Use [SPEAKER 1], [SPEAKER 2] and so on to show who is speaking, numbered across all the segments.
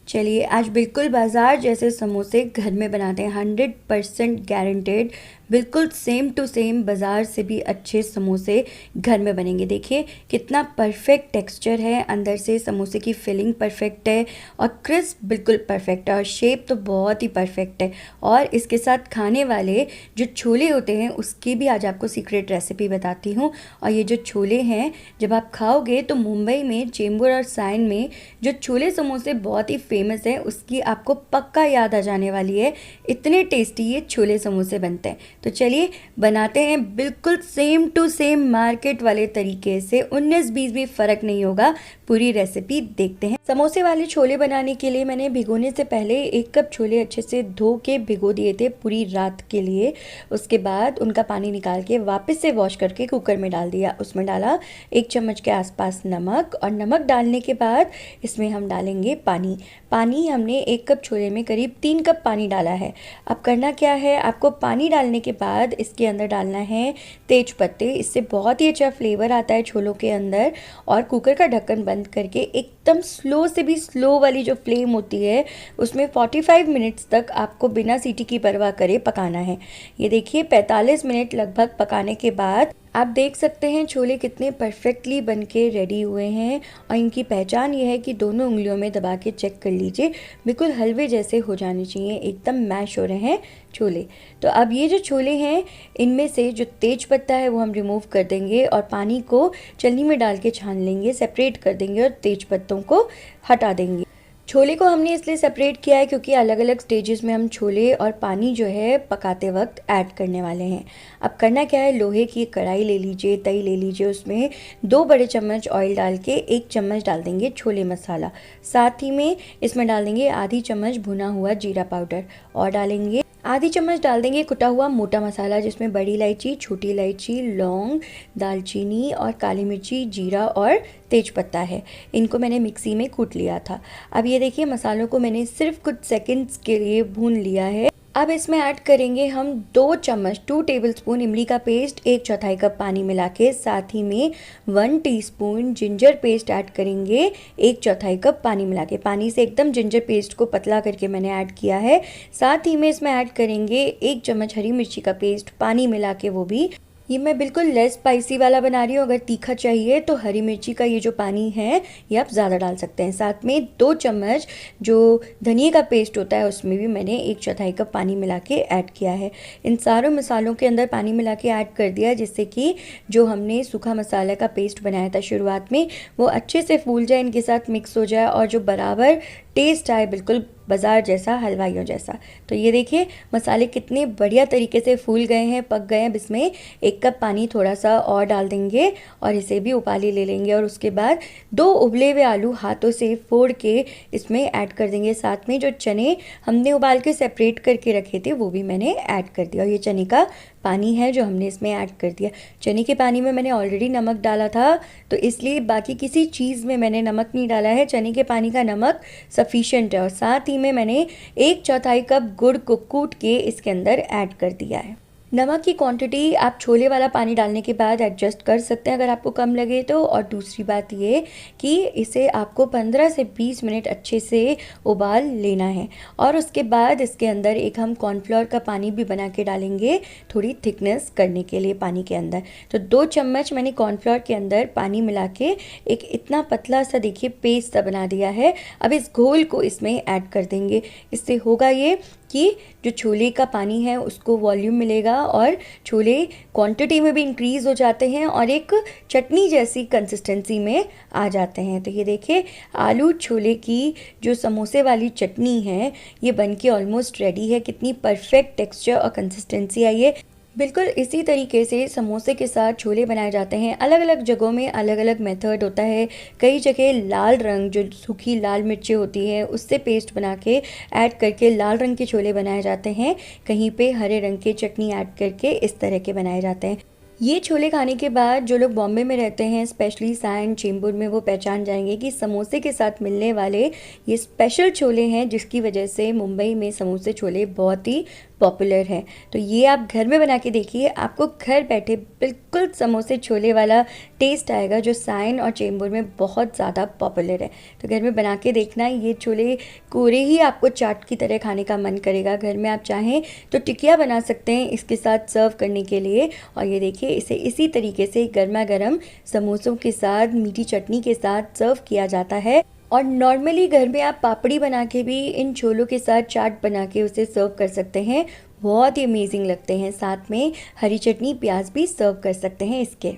[SPEAKER 1] चलिए आज बिल्कुल बाज़ार जैसे समोसे घर में बनाते हैं। 100% गारंटेड, बिल्कुल सेम टू सेम बाज़ार से भी अच्छे समोसे घर में बनेंगे। देखिए कितना परफेक्ट टेक्सचर है, अंदर से समोसे की फिलिंग परफेक्ट है और क्रिस्प बिल्कुल परफेक्ट है और शेप तो बहुत ही परफेक्ट है। और इसके साथ खाने वाले जो छोले होते हैं उसकी भी आज आपको सीक्रेट रेसिपी बताती हूँ। और ये जो छोले हैं जब आप खाओगे तो मुंबई में चेंबूर और साइन में जो छोले समोसे बहुत ही फेमस है उसकी आपको पक्का याद आ जाने वाली है। इतने टेस्टी ये छोले समोसे बनते हैं। तो चलिए बनाते हैं बिल्कुल सेम टू सेम मार्केट वाले तरीके से, 19-20 भी फ़र्क नहीं होगा। पूरी रेसिपी देखते हैं। समोसे वाले छोले बनाने के लिए मैंने भिगोने से पहले 1 कप छोले अच्छे से धो के भिगो दिए थे पूरी रात के लिए। उसके बाद उनका पानी निकाल के वापस से वॉश करके कुकर में डाल दिया। उसमें डाला 1 चम्मच के आसपास नमक और नमक डालने के बाद इसमें हम डालेंगे पानी। पानी हमने 1 कप छोले में करीब 3 कप पानी डाला है। अब करना क्या है, आपको पानी डालने के बाद इसके अंदर डालना है तेज पत्ते। इससे बहुत ही अच्छा फ्लेवर आता है छोलों के अंदर। और कुकर का ढक्कन बंद करके एकदम स्लो से भी स्लो वाली जो फ्लेम होती है उसमें 45 मिनट्स तक आपको बिना सीटी की परवाह करे पकाना है। ये देखिए 45 मिनट लगभग पकाने के बाद आप देख सकते हैं छोले कितने परफेक्टली बनके रेडी हुए हैं। और इनकी पहचान ये है कि दोनों उंगलियों में दबा के चेक कर लीजिए, बिल्कुल हलवे जैसे हो जाने चाहिए, एकदम मैश हो रहे हैं छोले। तो अब ये जो छोले हैं इनमें से जो तेज पत्ता है वो हम रिमूव कर देंगे और पानी को छलनी में डाल के छान लेंगे, सेपरेट कर देंगे और तेज पत्तों को हटा देंगे। छोले को हमने इसलिए सेपरेट किया है क्योंकि अलग अलग स्टेजेस में हम छोले और पानी जो है पकाते वक्त ऐड करने वाले हैं। अब करना क्या है, लोहे की कढ़ाई ले लीजिए, तई ले लीजिए, उसमें 2 बड़े चम्मच ऑयल डाल के 1 चम्मच डाल देंगे छोले मसाला। साथ ही में इसमें डाल देंगे आधी चम्मच भुना हुआ जीरा पाउडर और डालेंगे आधी चम्मच डाल देंगे कुटा हुआ मोटा मसाला जिसमें बड़ी इलायची, छोटी इलायची, लौंग, दालचीनी और काली मिर्ची, जीरा और तेजपत्ता है। इनको मैंने मिक्सी में कूट लिया था। अब ये देखिए मसालों को मैंने सिर्फ कुछ सेकंड्स के लिए भून लिया है। अब इसमें ऐड करेंगे हम 2 टेबलस्पून इमली का पेस्ट, 1/4 कप पानी मिला के। साथ ही में 1 टीस्पून जिंजर पेस्ट ऐड करेंगे, 1/4 कप पानी मिला के। पानी से एकदम जिंजर पेस्ट को पतला करके मैंने ऐड किया है। साथ ही में इसमें ऐड करेंगे 1 चम्मच हरी मिर्ची का पेस्ट, पानी मिला के वो भी। ये मैं बिल्कुल लेस स्पाइसी वाला बना रही हूँ, अगर तीखा चाहिए तो हरी मिर्ची का ये जो पानी है ये आप ज़्यादा डाल सकते हैं। साथ में 2 चम्मच जो धनिया का पेस्ट होता है उसमें भी मैंने 1/4 कप पानी मिला के ऐड किया है। इन सारों मसालों के अंदर पानी मिला के ऐड कर दिया जिससे कि जो हमने सूखा मसाला का पेस्ट बनाया था शुरुआत में वो अच्छे से फूल जाए, इनके साथ मिक्स हो जाए और जो बराबर टेस्ट आए, बिल्कुल बाज़ार जैसा, हलवाइयों जैसा। तो ये देखिए मसाले कितने बढ़िया तरीके से फूल गए हैं, पक गए हैं। अब इसमें 1 कप पानी थोड़ा सा और डाल देंगे और इसे भी उबाली ले लेंगे। और उसके बाद 2 उबले हुए आलू हाथों से फोड़ के इसमें ऐड कर देंगे। साथ में जो चने हमने उबाल के सेपरेट करके रखे थे वो भी मैंने ऐड कर दिया। और ये चने का पानी है जो हमने इसमें ऐड कर दिया। चने के पानी में मैंने ऑलरेडी नमक डाला था तो इसलिए बाकी किसी चीज़ में मैंने नमक नहीं डाला है। चने के पानी का नमक सफिशिएंट है। और साथ ही में मैंने 1/4 कप गुड़ को कूट के इसके अंदर ऐड कर दिया है। नमक की क्वांटिटी आप छोले वाला पानी डालने के बाद एडजस्ट कर सकते हैं अगर आपको कम लगे तो। और दूसरी बात ये कि इसे आपको 15 से 20 मिनट अच्छे से उबाल लेना है। और उसके बाद इसके अंदर एक हम कॉर्नफ्लोर का पानी भी बना के डालेंगे थोड़ी थिकनेस करने के लिए पानी के अंदर। तो 2 चम्मच मैंने कॉर्नफ्लोर के अंदर पानी मिला के एक इतना पतला सा देखिए पेस्ट सा बना दिया है। अब इस घोल को इसमें ऐड कर देंगे। इससे होगा ये कि जो छोले का पानी है उसको वॉल्यूम मिलेगा और छोले क्वांटिटी में भी इंक्रीज़ हो जाते हैं और एक चटनी जैसी कंसिस्टेंसी में आ जाते हैं। तो ये देखिए आलू छोले की जो समोसे वाली चटनी है ये बनके ऑलमोस्ट रेडी है। कितनी परफेक्ट टेक्सचर और कंसिस्टेंसी आई है। बिल्कुल इसी तरीके से समोसे के साथ छोले बनाए जाते हैं। अलग अलग जगहों में अलग अलग मेथड होता है। कई जगह लाल रंग जो सूखी लाल मिर्चें होती है उससे पेस्ट बना के ऐड करके लाल रंग के छोले बनाए जाते हैं। कहीं पे हरे रंग की चटनी ऐड करके इस तरह के बनाए जाते हैं। ये छोले खाने के बाद जो लोग बॉम्बे में रहते हैं, स्पेशली सायन चेंबूर में, वो पहचान जाएंगे कि समोसे के साथ मिलने वाले ये स्पेशल छोले हैं, जिसकी वजह से मुंबई में समोसे छोले बहुत ही पॉपुलर हैं। तो ये आप घर में बना के देखिए, आपको घर बैठे बिल्कुल समोसे छोले वाला टेस्ट आएगा, जो सायन और चेंबूर में बहुत ज़्यादा पॉपुलर है। तो घर में बना के देखना, ये छोले कोरे ही आपको चाट की तरह खाने का मन करेगा। घर में आप चाहें तो टिकिया बना सकते हैं इसके साथ सर्व करने के लिए। और ये देखिए, इसे इसी तरीके से गर्मा गर्म समोसों के साथ मीठी चटनी के साथ सर्व किया जाता है। और नॉर्मली घर में आप पापड़ी बना के भी इन छोलों के साथ चाट बना के उसे सर्व कर सकते हैं, बहुत ही अमेजिंग लगते हैं। साथ में हरी चटनी प्याज भी सर्व कर सकते हैं इसके।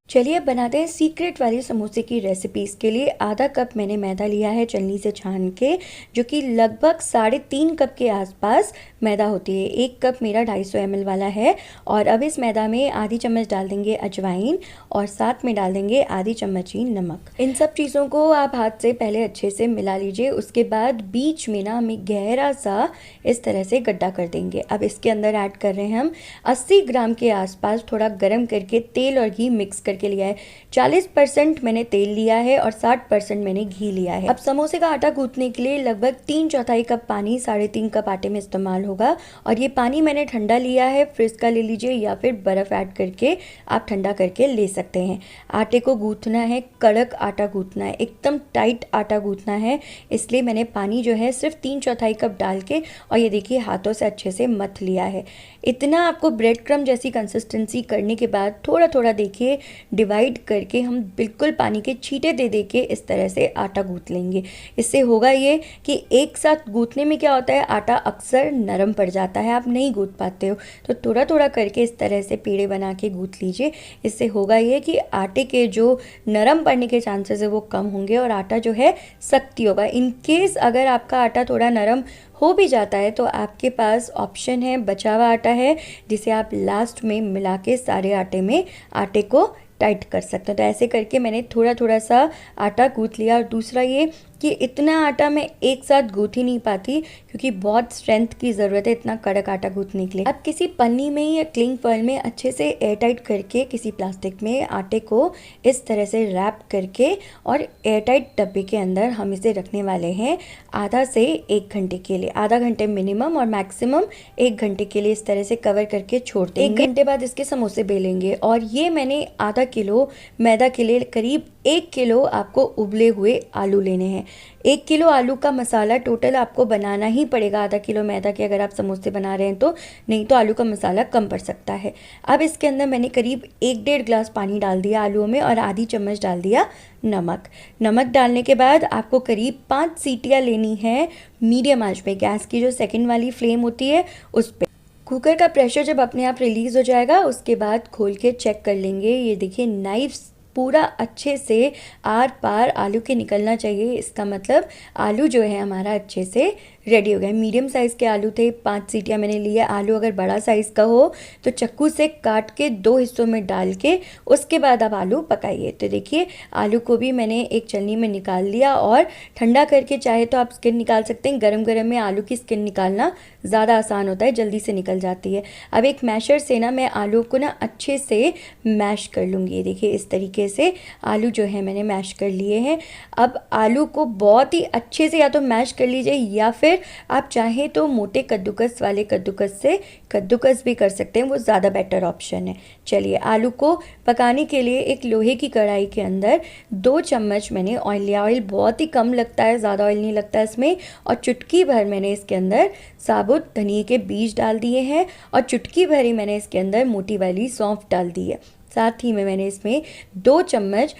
[SPEAKER 1] चलिए अब बनाते हैं सीक्रेट वाली समोसे की रेसिपी। इसके लिए आधा कप मैंने मैदा लिया है छलनी से छान के, जो कि लगभग 3.5 कप के आसपास मैदा होती है। 1 कप मेरा 250 ml वाला है। और अब इस मैदा में आधी चम्मच डाल देंगे अजवाइन और साथ में डाल देंगे आधी चम्मच ही नमक। इन सब चीज़ों को आप हाथ से पहले अच्छे से मिला लीजिए। उसके बाद बीच में ना हमें गहरा सा इस तरह से गड्ढा कर देंगे। अब इसके अंदर ऐड कर रहे हैं हम 80 ग्राम के आसपास थोड़ा गर्म करके तेल और घी मिक्स के लिया है। 40% मैंने तेल लिया है और 60% मैंने घी लिया है। अब समोसे का आटा गूंथने के लिए लगभग 3/4 कप पानी 3.5 कप आटे में इस्तेमाल होगा। और ये पानी मैंने ठंडा लिया है, फ्रिज का ले लीजिए या फिर बर्फ ऐड करके आप ठंडा करके ले सकते हैं। आटे को गूंथना है, कड़क आटा गूंथना है, एकदम टाइट आटा गूंथना है। इसलिए मैंने पानी जो है सिर्फ 3/4 कप डाल के और ये देखिए हाथों से अच्छे से मथ लिया है। इतना आपको ब्रेड क्रम जैसी कंसिस्टेंसी करने के बाद थोड़ा थोड़ा देखिए डिवाइड करके हम बिल्कुल पानी के छींटे दे दे के इस तरह से आटा गूंथ लेंगे। इससे होगा ये कि एक साथ गूंथने में क्या होता है, आटा अक्सर नरम पड़ जाता है, आप नहीं गूंथ पाते हो। तो थोड़ा थोड़ा करके इस तरह से पेड़े बना के गूंथ लीजिए। इससे होगा ये कि आटे के जो नरम पड़ने के चांसेस है वो कम होंगे और आटा जो है सख्त होगा। इन केस अगर आपका आटा थोड़ा नरम हो भी जाता है तो आपके पास ऑप्शन है, बचा हुआ आटा है, जिसे आप लास्ट में मिला के सारे आटे में आटे को टाइट कर सकते हैं। तो ऐसे करके मैंने थोड़ा थोड़ा सा आटा गूंथ लिया। और दूसरा ये कि इतना आटा मैं एक साथ गूंथ ही नहीं पाती, क्योंकि बहुत स्ट्रेंथ की ज़रूरत है इतना कड़क आटा गूंथने के लिए। अब किसी पन्नी में या क्लिंग फॉइल में अच्छे से एयर टाइट करके किसी प्लास्टिक में आटे को इस तरह से रैप करके और एयर टाइट डब्बे के अंदर हम इसे रखने वाले हैं आधा से 1 घंटे के लिए। आधा घंटे मिनिमम और मैक्सिमम 1 घंटे के लिए इस तरह से कवर करके छोड़ देंगे। 1 घंटे बाद इसके समोसे बेलेंगे। और ये मैंने आधा किलो मैदा के लिए करीब 1 किलो आपको उबले हुए आलू लेने हैं। 1 किलो आलू का मसाला टोटल आपको बनाना ही पड़ेगा आधा किलो मैदा के, अगर आप समोसे बना रहे हैं तो, नहीं तो आलू का मसाला कम पड़ सकता है। अब इसके अंदर मैंने करीब 1-1.5 गिलास पानी डाल दिया आलूओं में और आधी चम्मच डाल दिया नमक। नमक डालने के बाद आपको करीब 5 सीटियाँ लेनी है मीडियम आंच पे, गैस की जो सेकेंड वाली फ्लेम होती है उस पर। कुकर का प्रेशर जब अपने आप रिलीज़ हो जाएगा उसके बाद खोल के चेक कर लेंगे। ये देखिए नाइफ पूरा अच्छे से आर पार आलू के निकलना चाहिए। इसका मतलब आलू जो है हमारा अच्छे से रेडी हो गया। मीडियम साइज़ के आलू थे, 5 सीटियाँ मैंने लिया। आलू अगर बड़ा साइज़ का हो तो चक्कू से काट के 2 हिस्सों में डाल के उसके बाद आप आलू पकाइए। तो देखिए आलू को भी मैंने एक छलनी में निकाल लिया और ठंडा करके चाहे तो आप स्किन निकाल सकते हैं। गरम गरम में आलू की स्किन निकालना ज़्यादा आसान होता है, जल्दी से निकल जाती है। अब एक मैशर से ना मैं आलू को ना अच्छे से मैश कर लूँगी। देखिए इस तरीके से आलू जो है मैंने मैश कर लिए हैं। अब आलू को बहुत ही अच्छे से या तो मैश कर लीजिए या फिर आप चाहें तो मोटे कद्दूकस वाले कद्दूकस से कद्दूकस भी कर सकते हैं, वो ज़्यादा बेटर ऑप्शन है। चलिए आलू को पकाने के लिए एक लोहे की कढ़ाई के अंदर 2 चम्मच मैंने ऑयल लिया। ऑयल बहुत ही कम लगता है, ज़्यादा ऑयल नहीं लगता इसमें। और चुटकी भर मैंने इसके अंदर साबुत धनिए के बीज डाल दिए हैं और चुटकी भर ही मैंने इसके अंदर मोटी वाली सौंफ डाल दी है। साथ ही में मैंने इसमें 2 चम्मच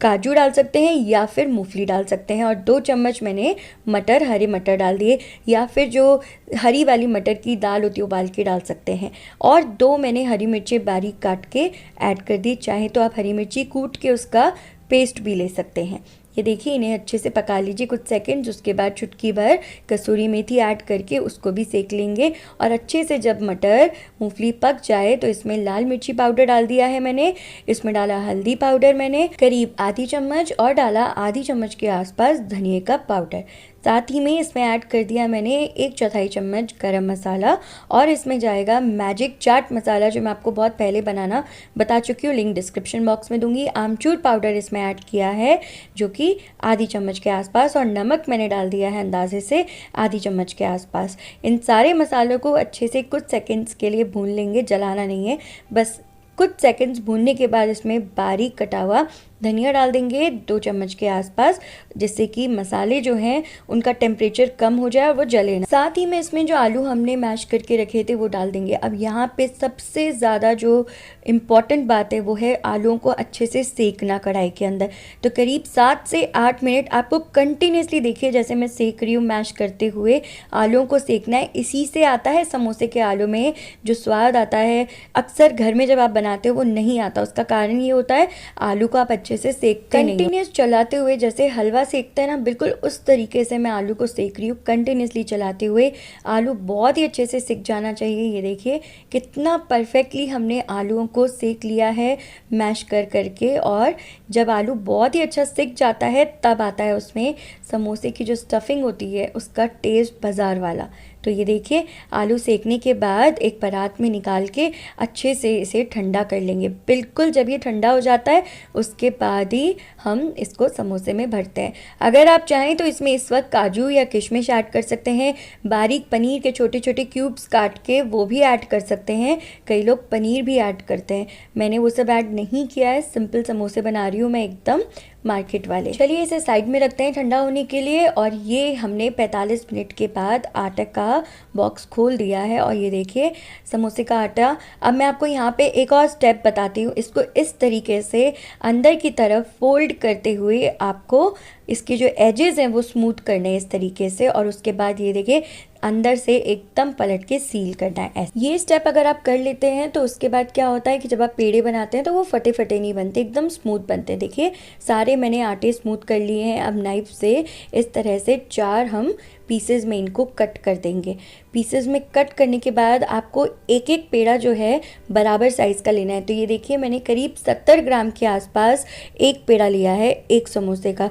[SPEAKER 1] काजू डाल सकते हैं या फिर मूंगफली डाल सकते हैं और 2 चम्मच मैंने मटर, हरे मटर डाल दिए या फिर जो हरी वाली मटर की दाल होती है उबाल के डाल सकते हैं। और 2 मैंने हरी मिर्ची बारीक काट के ऐड कर दी। चाहे तो आप हरी मिर्ची कूट के उसका पेस्ट भी ले सकते हैं। ये देखिए इन्हें अच्छे से पका लीजिए कुछ सेकंड्स। उसके बाद चुटकी भर कसूरी मेथी ऐड करके उसको भी सेक लेंगे। और अच्छे से जब मटर मूंगफली पक जाए तो इसमें लाल मिर्ची पाउडर डाल दिया है मैंने। इसमें डाला हल्दी पाउडर मैंने करीब आधी चम्मच और डाला आधी चम्मच के आसपास धनिए का पाउडर। साथ ही में इसमें ऐड कर दिया मैंने 1/4 चम्मच गरम मसाला और इसमें जाएगा मैजिक चाट मसाला जो मैं आपको बहुत पहले बनाना बता चुकी हूँ, लिंक डिस्क्रिप्शन बॉक्स में दूंगी। आमचूर पाउडर इसमें ऐड किया है जो कि आधी चम्मच के आसपास, और नमक मैंने डाल दिया है अंदाजे से आधी चम्मच के आसपास। इन सारे मसालों को अच्छे से कुछ सेकंड्स के लिए भून लेंगे, जलाना नहीं है, बस कुछ सेकंड्स भूनने के बाद इसमें बारीक कटा हुआ धनिया डाल देंगे 2 चम्मच के आसपास, जिससे कि मसाले जो हैं उनका टेम्परेचर कम हो जाए और वो जले ना। साथ ही में इसमें जो आलू हमने मैश करके रखे थे वो डाल देंगे। अब यहाँ पे सबसे ज़्यादा जो इम्पॉर्टेंट बात है वो है आलूओं को अच्छे से सेकना कढ़ाई के अंदर। तो करीब 7 से 8 मिनट आपको कंटिन्यूसली, देखिए जैसे मैं सेक रही हूँ मैश करते हुए, आलूओं को सेकना है। इसी से आता है समोसे के आलू में जो स्वाद आता है, अक्सर घर में जब आप बनाते हो वो नहीं आता। उसका कारण ये होता है आलू को आप अच्छे से सेकते नहीं। कंटिन्यूस चलाते हुए जैसे हलवा सेकते हैं ना, बिल्कुल उस तरीके से मैं आलू को सेक रही हूँ। कंटिन्यूसली चलाते हुए आलू बहुत ही अच्छे से सिक जाना चाहिए। ये देखिए कितना परफेक्टली हमने आलूओं को सेक लिया है मैश कर करके। और जब आलू बहुत ही अच्छा सिक जाता है तब आता है उसमें समोसे की जो स्टफिंग होती है उसका टेस्ट बाज़ार वाला। तो ये देखिए आलू सेकने के बाद एक परात में निकाल के अच्छे से इसे ठंडा कर लेंगे। बिल्कुल जब ये ठंडा हो जाता है उसके बाद ही हम इसको समोसे में भरते हैं। अगर आप चाहें तो इसमें इस वक्त काजू या किशमिश ऐड कर सकते हैं, बारीक पनीर के छोटे छोटे क्यूब्स काट के वो भी ऐड कर सकते हैं। कई लोग पनीर भी ऐड करते हैं, मैंने वो सब ऐड नहीं किया है। सिंपल समोसे बना रही हूँ मैं एकदम मार्केट वाले। चलिए इसे साइड में रखते हैं ठंडा होने के लिए। और ये हमने 45 मिनट के बाद आटा का बॉक्स खोल दिया है और ये देखिए समोसे का आटा। अब मैं आपको यहाँ पे एक और स्टेप बताती हूँ। इसको इस तरीके से अंदर की तरफ फोल्ड करते हुए आपको इसके जो एजेस हैं वो स्मूथ करने हैं इस तरीके से, और उसके बाद ये देखिए अंदर से एकदम पलट के सील करना है ऐसे। ये स्टेप अगर आप कर लेते हैं तो उसके बाद क्या होता है कि जब आप पेड़े बनाते हैं तो वो फटे फटे नहीं बनते, एकदम स्मूथ बनते हैं। देखिए सारे मैंने आटे स्मूथ कर लिए हैं। अब नाइफ से इस तरह से 4 हम पीसेस में इनको कट कर देंगे। पीसेस में कट करने के बाद आपको एक एक पेड़ा जो है बराबर साइज़ का लेना है। तो ये देखिए मैंने करीब 70 ग्राम के आसपास एक पेड़ा लिया है एक समोसे का।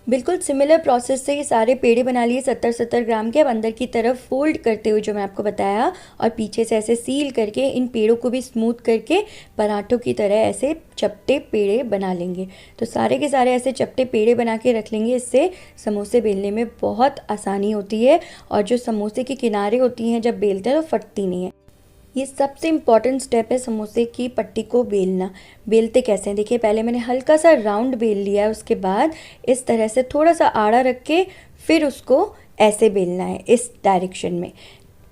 [SPEAKER 1] बिल्कुल सिमिलर प्रोसेस से ये सारे पेड़े बना लिए 70-70 ग्राम के। अब अंदर की तरफ फोल्ड करते हुए जो मैं आपको बताया और पीछे से ऐसे सील करके इन पेड़ों को भी स्मूथ करके पराठों की तरह ऐसे चपटे पेड़े बना लेंगे। तो सारे के सारे ऐसे चपटे पेड़े बना के रख लेंगे। इससे समोसे बेलने में बहुत आसानी होती है और जो समोसे की किनारे होती हैं जब बेलते हैं तो फटती नहीं है। ये सबसे इम्पॉर्टेंट स्टेप है समोसे की पट्टी को बेलना। बेलते कैसे हैं देखिए, पहले मैंने हल्का सा राउंड बेल लिया है, उसके बाद इस तरह से थोड़ा सा आड़ा रख के फिर उसको ऐसे बेलना है इस डायरेक्शन में।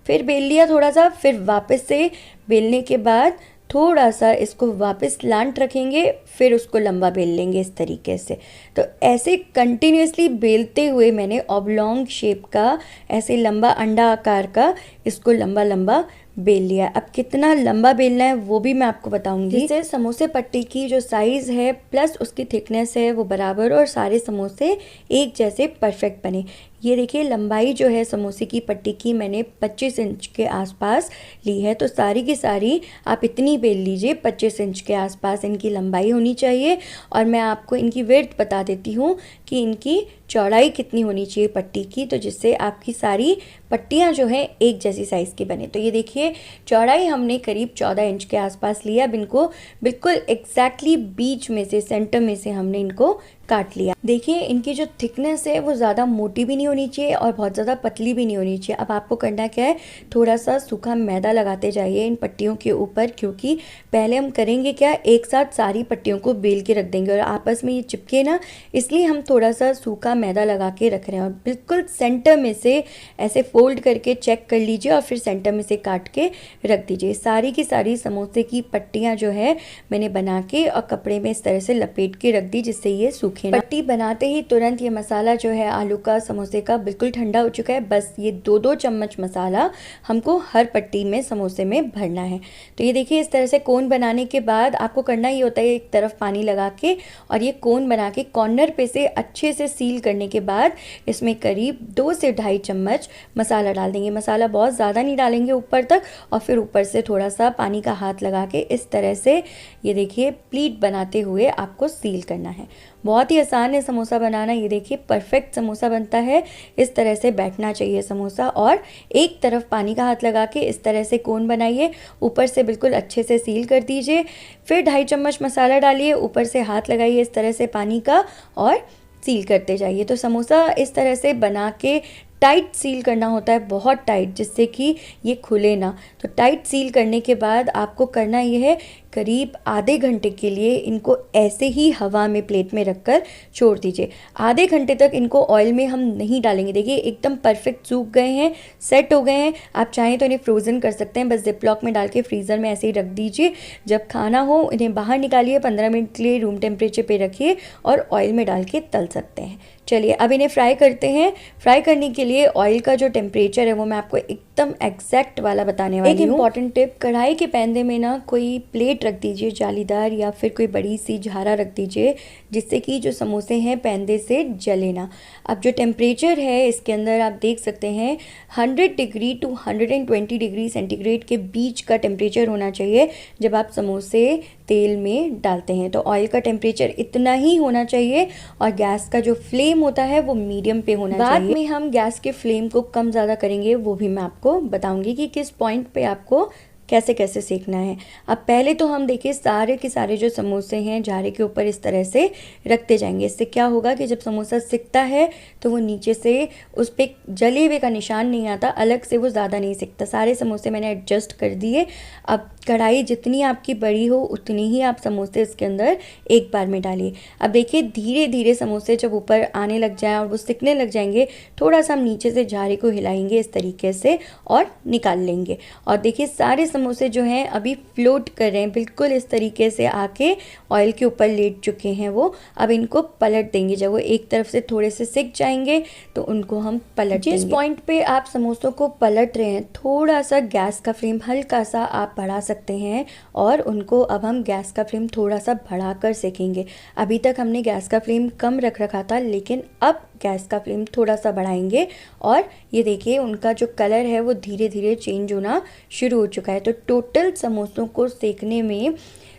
[SPEAKER 1] फिर बेल लिया थोड़ा सा, फिर वापस से बेलने के बाद थोड़ा सा इसको वापस लांट रखेंगे, फिर उसको लंबा बेल लेंगे इस तरीके से। तो ऐसे कंटिन्यूसली बेलते हुए मैंने ऑब्लॉन्ग शेप का ऐसे लंबा अंडा आकार का इसको लंबा लंबा बेल लिया। अब कितना लंबा बेलना है वो भी मैं आपको बताऊंगी, जिससे समोसे पट्टी की जो साइज़ है प्लस उसकी थिकनेस है वो बराबर और सारे समोसे एक जैसे परफेक्ट बने। ये देखिए लंबाई जो है समोसे की पट्टी की मैंने 25 इंच के आसपास ली है। तो सारी की सारी आप इतनी बेल लीजिए, 25 इंच के आसपास इनकी लंबाई होनी चाहिए। और मैं आपको इनकी विड्थ बता देती हूँ कि इनकी चौड़ाई कितनी होनी चाहिए पट्टी की, तो जिससे आपकी सारी पट्टियाँ जो हैं एक जैसी साइज़ की बने। तो ये देखिए चौड़ाई हमने करीब 14 इंच के आसपास लिया। अब इनको बिल्कुल एग्जैक्टली बीच में से, सेंटर में से हमने इनको काट लिया। देखिए इनकी जो थिकनेस है वो ज़्यादा मोटी भी नहीं होनी चाहिए और बहुत ज़्यादा पतली भी नहीं होनी चाहिए। अब आपको करना क्या है, थोड़ा सा सूखा मैदा लगाते जाइए इन पट्टियों के ऊपर, क्योंकि पहले हम करेंगे क्या, एक साथ सारी पट्टियों को बेल के रख देंगे और आपस में ये चिपके ना, इसलिए हम थोड़ा सा सूखा मैदा लगा के रख रहे हैं। और बिल्कुल सेंटर में से ऐसे फोल्ड करके चेक कर लीजिए और फिर सेंटर में से काट के रख दीजिए। सारी की सारी समोसे की पट्टियाँ जो है मैंने बना के और कपड़े में इस तरह से लपेट के रख दी, जिससे ये सूखे। पट्टी बनाते ही तुरंत ये मसाला जो है आलू का समोसे का बिल्कुल ठंडा हो चुका है। बस ये 2-2 चम्मच मसाला हमको हर पट्टी में समोसे में भरना है। तो ये देखिए इस तरह से कोन बनाने के बाद आपको करना ही होता है एक तरफ पानी लगा के और ये कोन बना के कॉर्नर पे से अच्छे से सील करने के बाद इसमें करीब 2 से 2.5 चम्मच मसाला डाल देंगे। मसाला बहुत ज़्यादा नहीं डालेंगे ऊपर तक, और फिर ऊपर से थोड़ा सा पानी का हाथ लगा के इस तरह से ये देखिए प्लीट बनाते हुए आपको सील करना है। बहुत ही आसान है समोसा बनाना। ये देखिए परफेक्ट समोसा बनता है। इस तरह से बैठना चाहिए समोसा, और एक तरफ पानी का हाथ लगा के इस तरह से कोन बनाइए, ऊपर से बिल्कुल अच्छे से सील कर दीजिए। फिर 2.5 चम्मच मसाला डालिए, ऊपर से हाथ लगाइए इस तरह से पानी का और सील करते जाइए। तो समोसा इस तरह से बना के टाइट सील करना होता है, बहुत टाइट, जिससे कि ये खुले ना। तो टाइट सील करने के बाद आपको करना ये है, करीब आधे घंटे के लिए इनको ऐसे ही हवा में प्लेट में रखकर छोड़ दीजिए। आधे घंटे तक इनको ऑयल में हम नहीं डालेंगे। देखिए एकदम परफेक्ट सूख गए हैं, सेट हो गए हैं। आप चाहें तो इन्हें फ्रोज़न कर सकते हैं, बस जिपलॉक में डाल के फ्रीज़र में ऐसे ही रख दीजिए। जब खाना हो इन्हें बाहर निकालिए, 15 मिनट के लिए रूम टेम्परेचर पे रखिए और ऑयल में डाल के तल सकते हैं। चलिए अब इन्हें फ्राई करते हैं। फ्राई करने के लिए ऑयल का जो टेम्परेचर है वो मैं आपको एकदम एग्जैक्ट वाला बताने वाली हूँ। एक इम्पॉर्टेंट टिप, कढ़ाई के पैंदे में ना कोई प्लेट रख दीजिए जालीदार, या फिर कोई बड़ी सी झारा रख दीजिए, जिससे कि जो समोसे हैं पैंदे से जले ना। अब जो टेम्परेचर है इसके अंदर आप देख सकते हैं 100 डिग्री टू 120 डिग्री सेंटीग्रेड के बीच का टेम्परेचर होना चाहिए जब आप समोसे तेल में डालते हैं। तो ऑयल का टेम्परेचर इतना ही होना चाहिए, और गैस का जो फ्लेम होता है वो मीडियम पे होना चाहिए। बाद में हम गैस के फ्लेम को कम ज़्यादा करेंगे, वो भी मैं आपको बताऊंगी कि किस पॉइंट पे आपको कैसे कैसे सेकना है। अब पहले तो हम देखिए सारे के सारे जो समोसे हैं झारे के ऊपर इस तरह से रखते जाएंगे। इससे क्या होगा कि जब समोसा सिकता है तो वो नीचे से उस पर जले हुए का निशान नहीं आता, अलग से वो ज़्यादा नहीं सिकता। सारे समोसे मैंने एडजस्ट कर दिए। अब कढ़ाई जितनी आपकी बड़ी हो उतनी ही आप समोसे इसके अंदर एक बार में डालिए। अब देखिए धीरे धीरे समोसे जब ऊपर आने लग जाए और वो सिकने लग जाएंगे, थोड़ा सा हम नीचे से झारे को हिलाएंगे इस तरीके से और निकाल लेंगे। और देखिए सारे समोसे जो हैं अभी फ्लोट कर रहे हैं, बिल्कुल इस तरीके से आके ऑयल के ऊपर लेट चुके हैं वो। अब इनको पलट देंगे। जब वो एक तरफ से थोड़े से सिक जाएंगे तो उनको हम पलट देंगे। जिस पॉइंट पे आप समोसों को पलट रहे हैं, थोड़ा सा गैस का फ्लेम हल्का सा आप बढ़ा सकते हैं, और उनको अब हम गैस का फ्लेम थोड़ा सा बढ़ा कर सेकेंगे। अभी तक हमने गैस का फ्लेम कम रख रखा था, लेकिन अब गैस का फ्लेम थोड़ा सा बढ़ाएंगे, और ये देखिए उनका जो कलर है वो धीरे धीरे चेंज होना शुरू हो चुका है। तो टोटल समोसों को सेकने में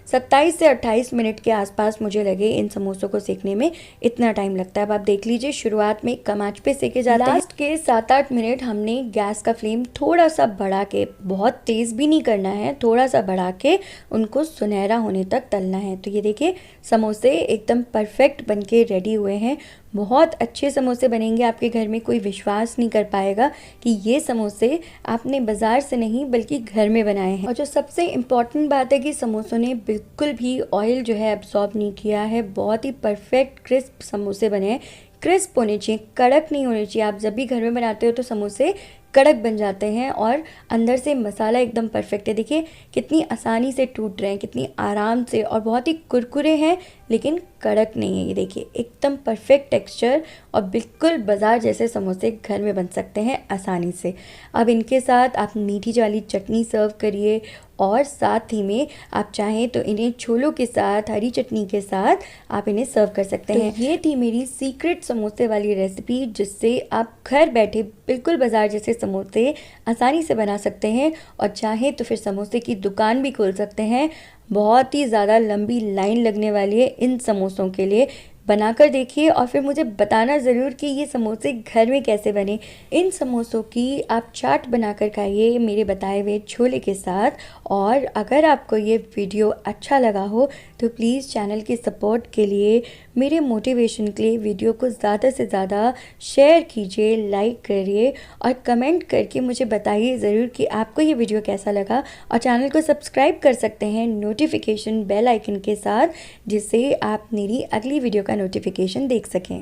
[SPEAKER 1] 27 से 28 मिनट के आसपास मुझे लगे। इन समोसों को सेकने में इतना टाइम लगता है। अब आप देख लीजिए शुरुआत में कम आंच पे सेके जाते हैं। लास्ट के 7-8 मिनट हमने गैस का फ्लेम थोड़ा सा बढ़ा के, बहुत तेज़ भी नहीं करना है, थोड़ा सा बढ़ा के उनको सुनहरा होने तक तलना है। तो ये देखिए समोसे एकदम परफेक्ट बनके रेडी हुए हैं। बहुत अच्छे समोसे बनेंगे, आपके घर में कोई विश्वास नहीं कर पाएगा कि ये समोसे आपने बाज़ार से नहीं बल्कि घर में बनाए हैं। और जो सबसे इम्पॉर्टेंट बात है कि समोसों ने बिल्कुल भी ऑयल जो है एब्जॉर्ब नहीं किया है। बहुत ही परफेक्ट क्रिस्प समोसे बने हैं। क्रिस्प होने चाहिए, कड़क नहीं होने चाहिए। आप जब भी घर में बनाते हो तो समोसे कड़क बन जाते हैं, और अंदर से मसाला एकदम परफेक्ट है। देखिए कितनी आसानी से टूट रहे हैं, कितनी आराम से, और बहुत ही कुरकुरे हैं लेकिन कड़क नहीं है। ये देखिए एकदम परफेक्ट टेक्सचर, और बिल्कुल बाज़ार जैसे समोसे घर में बन सकते हैं आसानी से। अब इनके साथ आप मीठी वाली चटनी सर्व करिए, और साथ ही में आप चाहें तो इन्हें छोलों के साथ, हरी चटनी के साथ आप इन्हें सर्व कर सकते हैं। ये थी मेरी सीक्रेट समोसे वाली रेसिपी, जिससे आप घर बैठे बिल्कुल बाज़ार जैसे समोसे आसानी से बना सकते हैं, और चाहें तो फिर समोसे की दुकान भी खोल सकते हैं। बहुत ही ज़्यादा लंबी लाइन लगने वाली है इन समोसों के लिए। बनाकर देखिए और फिर मुझे बताना ज़रूर कि ये समोसे घर में कैसे बने। इन समोसों की आप चाट बनाकर खाइए मेरे बताए हुए छोले के साथ। और अगर आपको ये वीडियो अच्छा लगा हो तो प्लीज़ चैनल की सपोर्ट के लिए, मेरे मोटिवेशन के लिए वीडियो को ज़्यादा से ज़्यादा शेयर कीजिए, लाइक करिए, और कमेंट करके मुझे बताइए ज़रूर कि आपको ये वीडियो कैसा लगा। और चैनल को सब्सक्राइब कर सकते हैं नोटिफिकेशन बेल आइकन के साथ, जिससे आप मेरी अगली वीडियो का नोटिफिकेशन देख सकें।